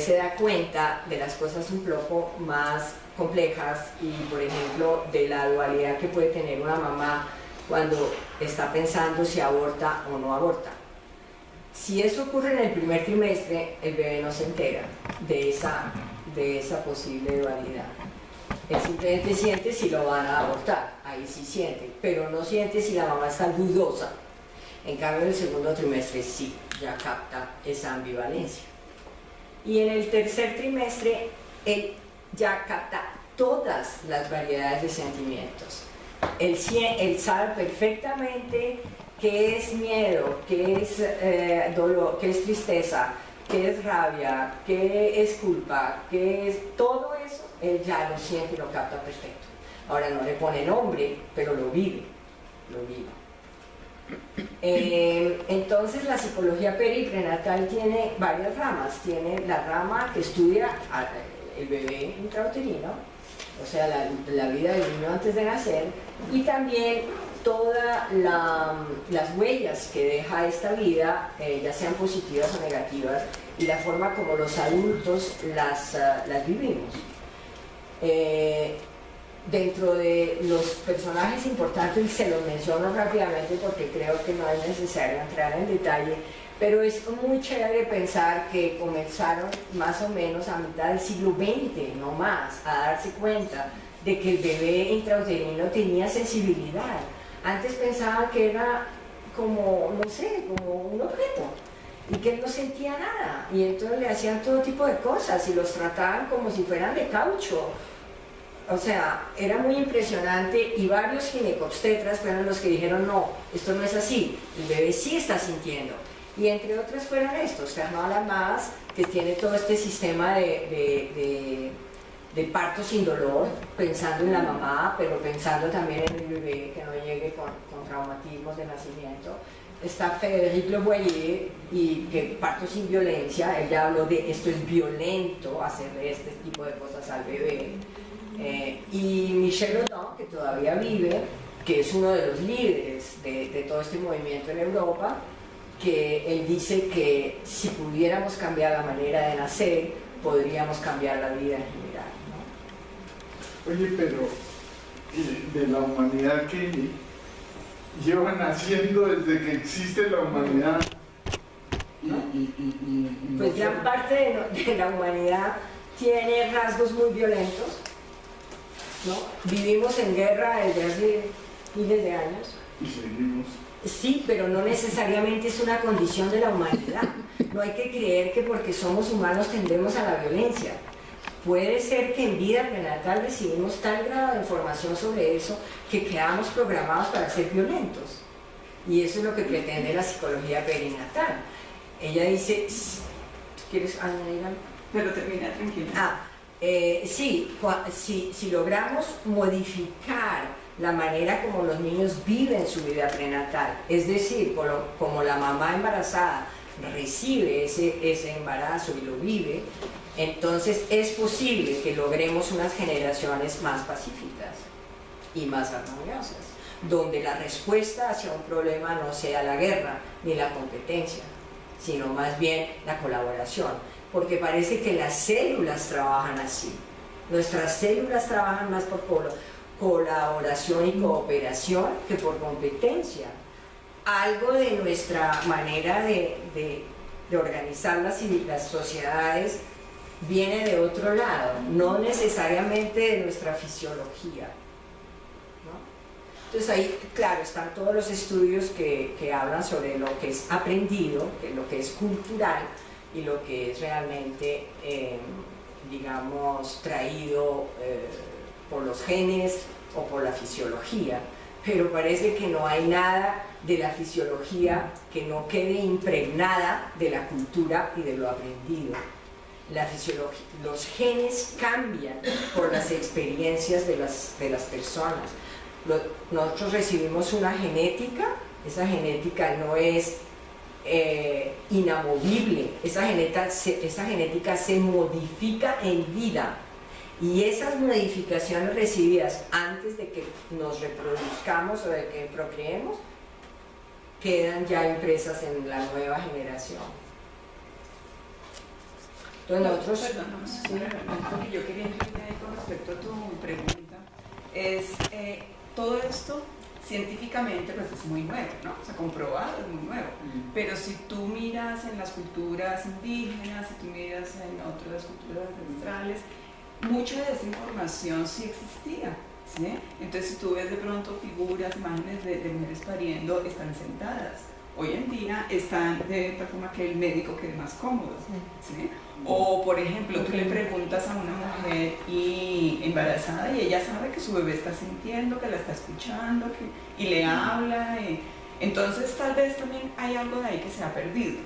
se da cuenta de las cosas un poco más complejas y, por ejemplo, de la dualidad que puede tener una mamá cuando está pensando si aborta o no aborta. Si eso ocurre en el primer trimestre, el bebé no se entera de esa posible dualidad. Él simplemente siente si lo van a abortar, ahí sí siente, pero no siente si la mamá está dudosa. En cambio, en el segundo trimestre sí, ya capta esa ambivalencia. Y en el tercer trimestre, él ya capta todas las variedades de sentimientos. Él sabe perfectamente qué es miedo, qué es dolor, qué es tristeza, qué es rabia, qué es culpa, qué es todo eso, él ya lo siente y lo capta perfecto. Ahora no le pone nombre, pero lo vive, lo vive. Entonces la psicología periprenatal tiene varias ramas. Tiene la rama que estudia el bebé intrauterino, o sea, la vida del niño antes de nacer, y también todas las huellas que deja esta vida, ya sean positivas o negativas, y la forma como los adultos las vivimos. Dentro de los personajes importantes, y se los menciono rápidamente porque creo que no es necesario entrar en detalle, pero es muy chévere pensar que comenzaron más o menos a mitad del siglo XX, no más, a darse cuenta de que el bebé intrauterino tenía sensibilidad. Antes pensaban que era como, no sé, como un objeto, y que él no sentía nada, y entonces le hacían todo tipo de cosas y los trataban como si fueran de caucho. O sea, era muy impresionante, y varios ginecobstetras fueron los que dijeron: no, esto no es así, el bebé sí está sintiendo. Y entre otras fueron estos, Fernand Lamaze, que tiene todo este sistema de parto sin dolor, pensando en la mamá, pero pensando también en el bebé, que no llegue con traumatismos de nacimiento. Está Frédéric Leboyer, y que parto sin violencia, ella habló de esto es violento, hacerle este tipo de cosas al bebé. Y Michel Audin, que todavía vive, que es uno de los líderes de todo este movimiento en Europa, que él dice que si pudiéramos cambiar la manera de nacer, podríamos cambiar la vida en general, ¿no? Oye, pero de la humanidad que lleva naciendo desde que existe la humanidad, pues gran parte de la humanidad tiene rasgos muy violentos, ¿no? Vivimos en guerra desde hace miles de años. Y seguimos. Sí, pero no necesariamente es una condición de la humanidad. No hay que creer que porque somos humanos tendemos a la violencia. Puede ser que en vida prenatal recibimos tal grado de información sobre eso que quedamos programados para ser violentos. Y eso es lo que pretende la psicología perinatal. Ella dice, ¿quieres añadir algo? Pero termina, tranquila. Sí, si logramos modificar la manera como los niños viven su vida prenatal, es decir, como la mamá embarazada recibe ese embarazo y lo vive, entonces es posible que logremos unas generaciones más pacíficas y más armoniosas, donde la respuesta hacia un problema no sea la guerra ni la competencia, sino más bien la colaboración, porque parece que las células trabajan así. Nuestras células trabajan más por colaboración y cooperación que por competencia. Algo de nuestra manera de organizar las sociedades viene de otro lado, no necesariamente de nuestra fisiología, ¿no? Entonces ahí, claro, están todos los estudios que hablan sobre lo que es aprendido, lo que es cultural, y lo que es realmente, digamos, traído por los genes o por la fisiología, pero parece que no hay nada de la fisiología que no quede impregnada de la cultura y de lo aprendido. Los genes cambian por las experiencias de las personas. Nosotros recibimos una genética, esa genética no es inamovible, esa genética se modifica en vida, y esas modificaciones recibidas antes de que nos reproduzcamos o de que procreemos quedan ya impresas en la nueva generación. Entonces nosotros... Perdón, lo que yo quería incluir ahí con respecto a tu pregunta es todo esto científicamente pues es muy nuevo, ¿no? O sea, comprobado es muy nuevo. Pero si tú miras en las culturas indígenas, si tú miras en otras culturas ancestrales, mucha de esa información sí existía, ¿sí? Entonces si tú ves de pronto figuras, imágenes de mujeres pariendo, están sentadas. Hoy en día están de tal forma que el médico quede más cómodo, ¿sí? O, por ejemplo, tú le preguntas a una mujer embarazada y ella sabe que su bebé está sintiendo, que la está escuchando, y le habla. Entonces, tal vez también hay algo de ahí que se ha perdido,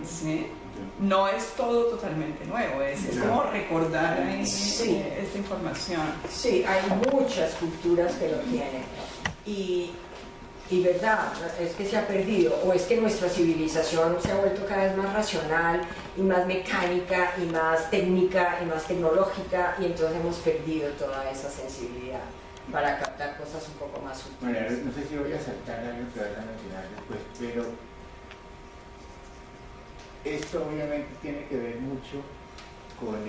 ¿sí? No es todo totalmente nuevo, es como recordar esta información. Sí, hay muchas culturas que lo tienen. Y verdad, es que se ha perdido, o es que nuestra civilización se ha vuelto cada vez más racional y más mecánica y más técnica y más tecnológica, y entonces hemos perdido toda esa sensibilidad para captar cosas un poco más sutiles. Bueno, no sé si voy a saltar algo que vas a mencionar después, pero esto obviamente tiene que ver mucho con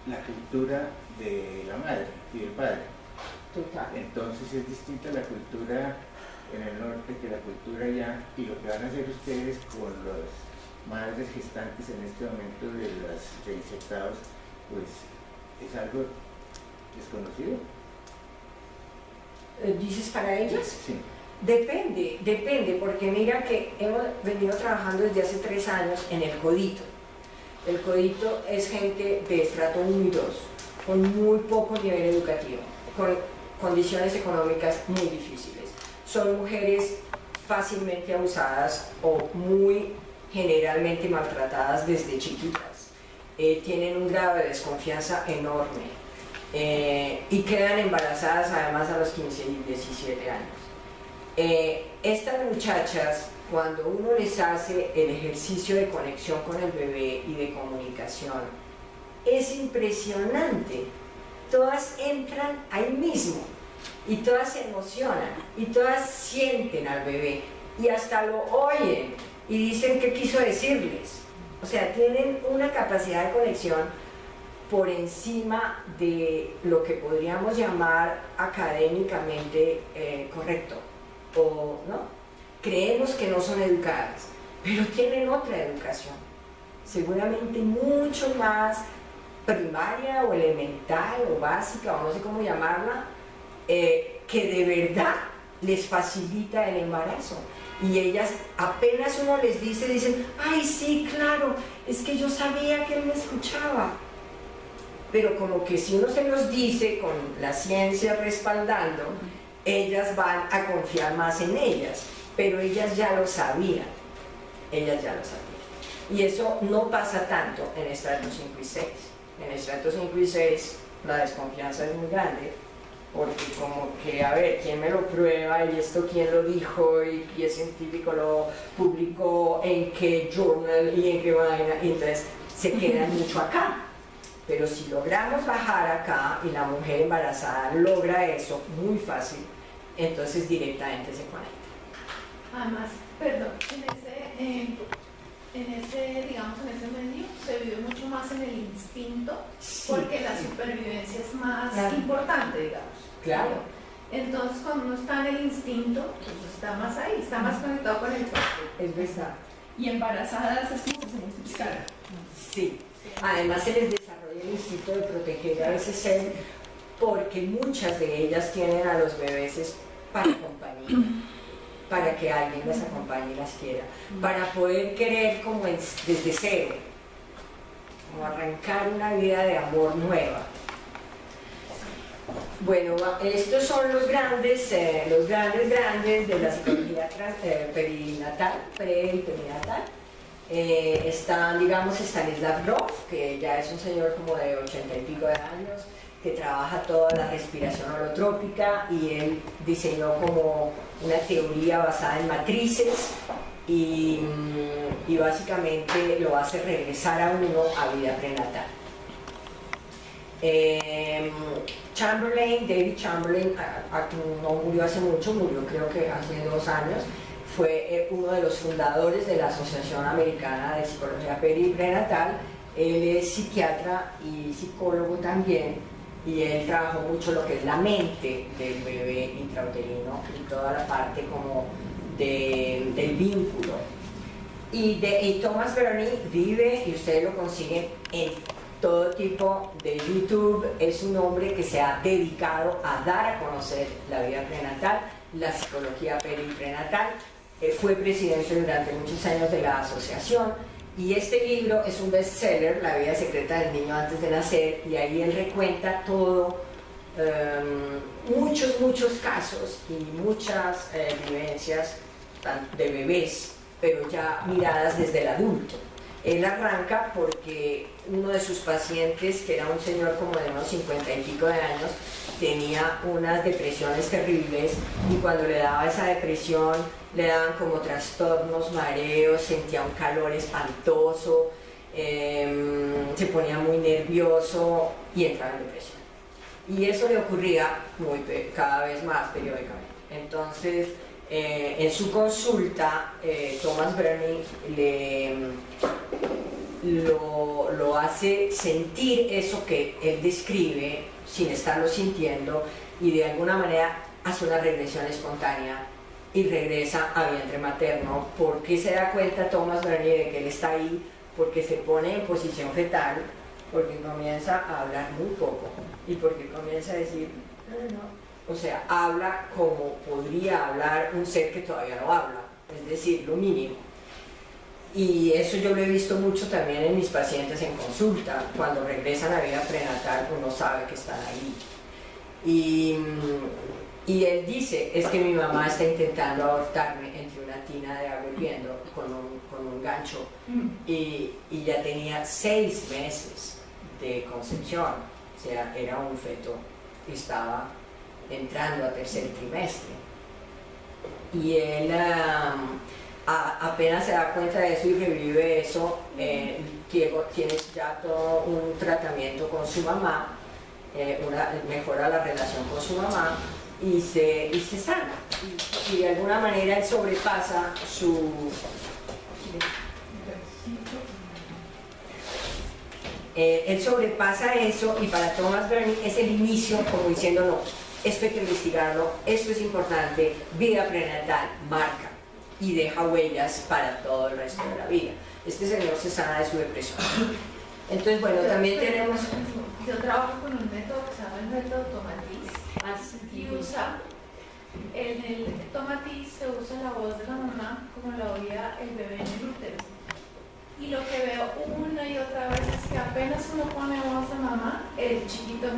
la cultura de la madre y del padre. Total. Entonces es distinta la cultura en el norte que la cultura allá, y lo que van a hacer ustedes con las madres gestantes en este momento de los reinsertados, pues es algo desconocido. ¿Dices para ellas? Sí. Depende, porque mira que hemos venido trabajando desde hace 3 años en el codito. El codito es gente de estrato 1 y 2, con muy poco nivel educativo, con condiciones económicas muy difíciles. Son mujeres fácilmente abusadas o muy generalmente maltratadas desde chiquitas. Tienen un grado de desconfianza enorme y quedan embarazadas además a los 15 y 17 años. Estas muchachas, cuando uno les hace el ejercicio de conexión con el bebé y de comunicación, es impresionante. Todas entran ahí mismo y todas se emocionan y todas sienten al bebé y hasta lo oyen y dicen qué quiso decirles. O sea, tienen una capacidad de conexión por encima de lo que podríamos llamar académicamente correcto, o no. Creemos que no son educadas, pero tienen otra educación, seguramente mucho más primaria o elemental o básica, o no sé cómo llamarla, que de verdad les facilita el embarazo. Y ellas, apenas uno les dice, dicen, ay sí, claro, es que yo sabía que él me escuchaba. Pero como que si uno se los dice con la ciencia respaldando, ellas van a confiar más en ellas, pero ellas ya lo sabían, Y eso no pasa tanto en estrato 5 y 6. En estrato 5 y 6 la desconfianza es muy grande, porque como que, a ver, ¿quién me lo prueba? ¿Y esto quién lo dijo? ¿Y qué científico lo publicó? ¿En qué journal? ¿Y en qué vaina? Y entonces se quedan mucho acá. Pero si logramos bajar acá y la mujer embarazada logra eso muy fácil, entonces directamente se conecta. Además, perdón, digamos, en ese medio se vive mucho más en el instinto, sí, porque la supervivencia es más importante, digamos. Claro. Entonces, cuando uno está en el instinto, pues está más ahí, está más conectado con el cuerpo. Es verdad. Y embarazadas es como que se multiplicaron. Sí. Además se les desarrolla el instinto de proteger a ese ser, porque muchas de ellas tienen a los bebés para compañía, para que alguien las acompañe y las quiera, para poder querer como desde cero, como arrancar una vida de amor nueva. Bueno, estos son los grandes de la psicología perinatal, pre y perinatal. Están, digamos, Stanislav Grof, que ya es un señor como de 80 y pico de años, que trabaja toda la respiración holotrópica, y él diseñó como una teoría basada en matrices y básicamente lo hace regresar a uno a vida prenatal. David Chamberlain, no murió hace mucho, murió creo que hace 2 años, fue uno de los fundadores de la Asociación Americana de Psicología Peri y Prenatal, Él es psiquiatra y psicólogo también, y él trabajó mucho lo que es la mente del bebé intrauterino y toda la parte como del vínculo. Y Thomas Berney vive, y ustedes lo consiguen en todo tipo de YouTube, es un hombre que se ha dedicado a dar a conocer la vida prenatal, la psicología periprenatal. Fue presidente durante muchos años de la asociación, y este libro es un bestseller, La vida secreta del niño antes de nacer, y ahí él recuenta todo, muchos casos y muchas vivencias de bebés, pero ya miradas desde el adulto. Él arranca porque uno de sus pacientes, que era un señor como de unos 50 y pico de años, tenía unas depresiones terribles, y cuando le daba esa depresión le daban como trastornos, mareos, sentía un calor espantoso, se ponía muy nervioso y entraba en depresión. Y eso le ocurría cada vez más periódicamente. Entonces, en su consulta, Thomas Berney lo hace sentir eso que él describe sin estarlo sintiendo, y de alguna manera hace una regresión espontánea y regresa a vientre materno. ¿Por qué se da cuenta Thomas Berney de que él está ahí? Porque se pone en posición fetal, porque comienza a hablar muy poco y porque comienza a decir no. O sea, habla como podría hablar un ser que todavía no habla, es decir, lo mínimo. Y eso yo lo he visto mucho también en mis pacientes en consulta. Cuando regresan a vida prenatal, uno sabe que están ahí. Y él dice, es que mi mamá está intentando abortarme entre una tina de agua hirviendo con un gancho, y ya tenía 6 meses de concepción, o sea, era un feto que estaba entrando a tercer trimestre. Y él apenas se da cuenta de eso y revive eso, tiene ya todo un tratamiento con su mamá, mejora la relación con su mamá y se sana. Y de alguna manera él sobrepasa él sobrepasa eso, y para Thomas Berney es el inicio, como diciendo, no, esto hay que investigarlo, esto es importante, vida prenatal marca y deja huellas para todo el resto de la vida. Este señor se sana de su depresión. Entonces, bueno, también tenemos... Yo trabajo con un método que se llama el método Tomatis, y usa, en el Tomatis se usa la voz de la mamá como la oía el bebé en el útero. Y lo que veo una y otra vez es que apenas uno pone voz de mamá, el chiquito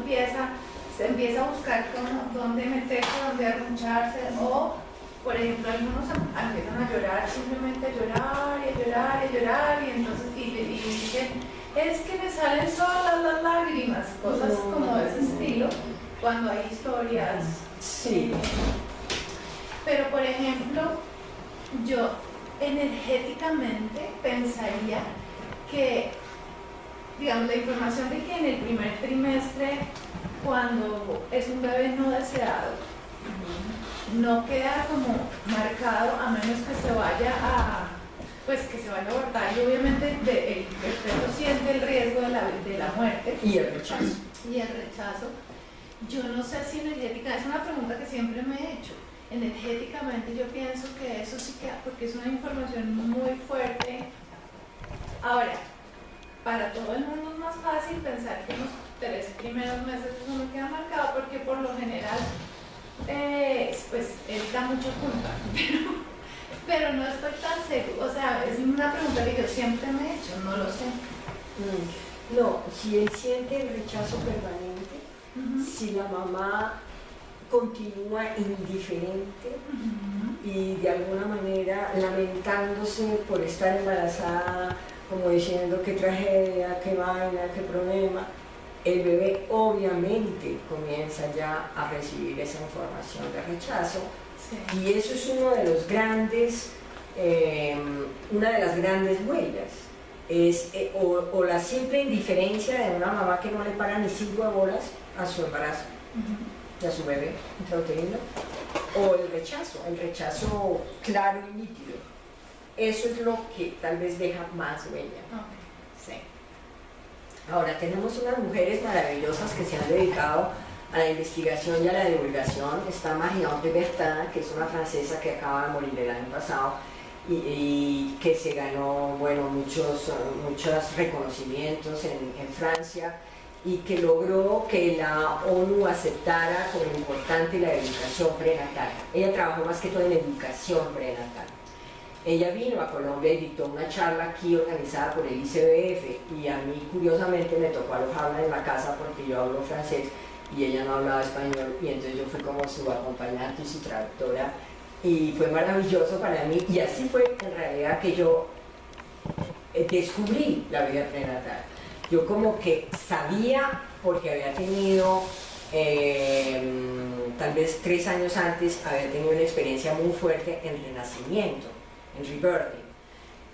se empieza a buscar dónde meterse, dónde arruncharse, o por ejemplo algunos empiezan a llorar, simplemente a llorar y a llorar y a llorar, y entonces y dicen, es que me salen solas las lágrimas, cosas como de ese estilo, cuando hay historias. Sí. Pero por ejemplo, yo energéticamente pensaría que, digamos, la información de que en el primer trimestre, cuando es un bebé no deseado, no queda como marcado, a menos que se vaya a abortar, y obviamente el feto siente el riesgo de la muerte Y el rechazo. Yo no sé si energética, es una pregunta que siempre me he hecho. Energéticamente yo pienso que eso sí queda, porque es una información muy fuerte. Ahora, para todo el mundo es más fácil pensar que en los 3 primeros meses eso no queda marcado, porque por lo general pues él da mucha culpa, pero no estoy tan seguro. O sea, es una pregunta que yo siempre me he hecho, no lo sé. No, si él siente el rechazo permanente, si la mamá continúa indiferente y de alguna manera lamentándose por estar embarazada, como diciendo qué tragedia, qué vaina, qué problema, el bebé obviamente comienza ya a recibir esa información de rechazo. Sí. Y eso es una de las grandes huellas, o la simple indiferencia de una mamá que no le para ni 5 bolas a su embarazo, a su bebé intrauterino, o el rechazo claro y nítido. Eso es lo que tal vez deja más huella. Okay. Sí. Ahora tenemos unas mujeres maravillosas que se han dedicado a la investigación y a la divulgación. Está Marion de Bertin, que es una francesa que acaba de morir el año pasado y que se ganó, bueno, muchos reconocimientos en Francia, y que logró que la ONU aceptara como importante la educación prenatal. Ella trabajó más que todo en educación prenatal. Ella vino a Colombia y dictó una charla aquí organizada por el ICBF, y a mí curiosamente me tocó alojarla en la casa porque yo hablo francés y ella no hablaba español, y entonces yo fui como su acompañante y su traductora, y fue maravilloso para mí, y así fue en realidad que yo descubrí la vida prenatal. Yo como que sabía, porque había tenido, tal vez 3 años antes, había tenido una experiencia muy fuerte en renacimiento, en rebirthing.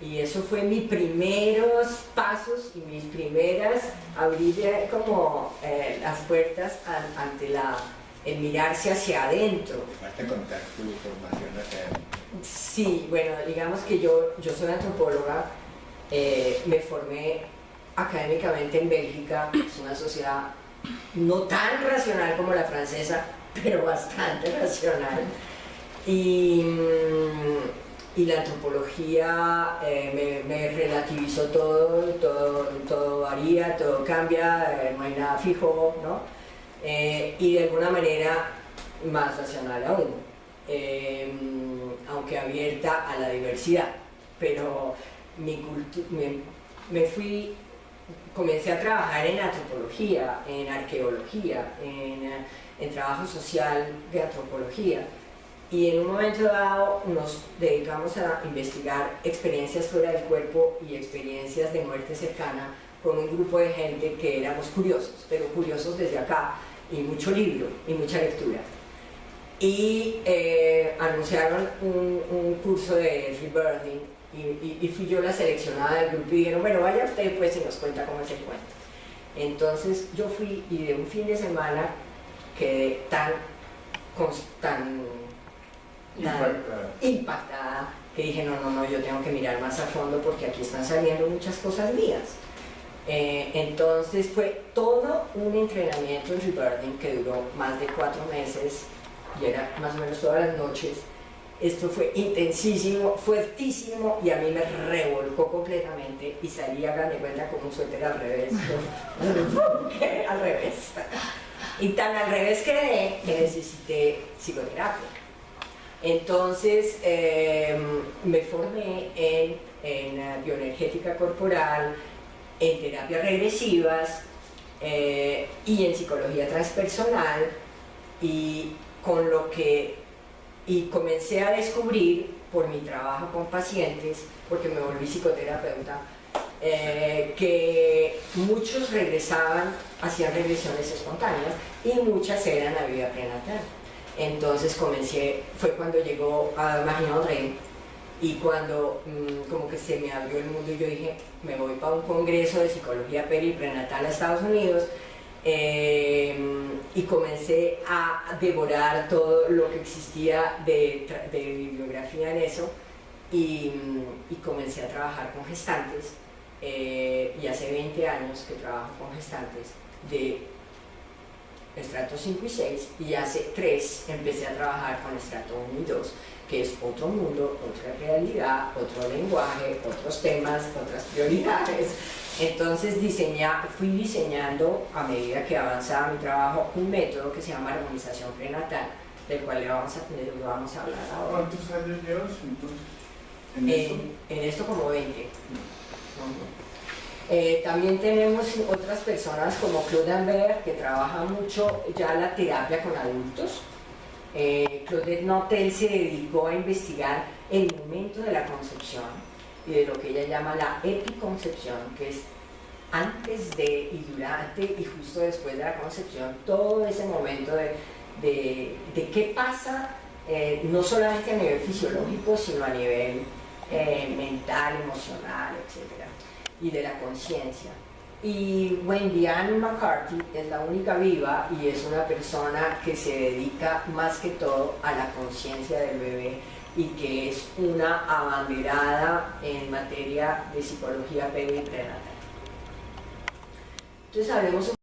Y eso fue mis primeros pasos y mis primeras, abrir como las puertas ante el mirarse hacia adentro. Falta contar tu formación académica. Sí, bueno, digamos que yo soy antropóloga, me formé académicamente en Bélgica. Es una sociedad no tan racional como la francesa, pero bastante racional, y la antropología me relativizó todo varía, todo cambia, no hay nada fijo, ¿no? Y de alguna manera más racional aún, aunque abierta a la diversidad. Pero comencé a trabajar en antropología, en arqueología, en trabajo social de antropología, y en un momento dado nos dedicamos a investigar experiencias fuera del cuerpo y experiencias de muerte cercana con un grupo de gente que éramos curiosos, pero curiosos desde acá, y mucho libro y mucha lectura. Y anunciaron un curso de rebirthing, y fui yo la seleccionada del grupo, y dijeron, bueno, vaya usted pues y nos cuenta cómo es el cuento. Entonces yo fui, y de un fin de semana quedé tan impactada que dije, no, yo tengo que mirar más a fondo porque aquí están saliendo muchas cosas mías. Entonces fue todo un entrenamiento en rebirthing que duró más de 4 meses, y era más o menos todas las noches. Esto fue intensísimo, fuertísimo, y a mí me revolcó completamente, y salí, hagan de cuenta, con un suéter al revés. Al revés. Y tan al revés quedé que necesité psicoterapia. Entonces me formé en bioenergética corporal, en terapias regresivas y en psicología transpersonal, y comencé a descubrir por mi trabajo con pacientes, porque me volví psicoterapeuta, que muchos regresaban, hacían regresiones espontáneas, y muchas eran a vida prenatal. Entonces fue cuando llegó a Marion Rey, y cuando como que se me abrió el mundo, y yo dije, me voy para un congreso de psicología periprenatal a Estados Unidos, y comencé a devorar todo lo que existía de bibliografía en eso, y comencé a trabajar con gestantes, y hace 20 años que trabajo con gestantes de estrato 5 y 6, y hace 3 empecé a trabajar con estrato 1 y 2, que es otro mundo, otra realidad, otro lenguaje, otros temas, otras prioridades. Entonces fui diseñando, a medida que avanzaba mi trabajo, un método que se llama armonización prenatal, del cual lo vamos a hablar ahora. ¿Cuántos años llevas entonces en esto? Como 20. También tenemos otras personas como Claude Ambert, que trabaja mucho ya la terapia con adultos. Claudette Notel se dedicó a investigar el momento de la concepción y de lo que ella llama la epiconcepción, que es antes de y durante y justo después de la concepción, todo ese momento de qué pasa, no solamente a nivel fisiológico, sino a nivel mental, emocional, etc., y de la conciencia. Y Wendy Ann McCarthy es la única viva, y es una persona que se dedica más que todo a la conciencia del bebé, y que es una abanderada en materia de psicología periprenatal. Entonces hablemos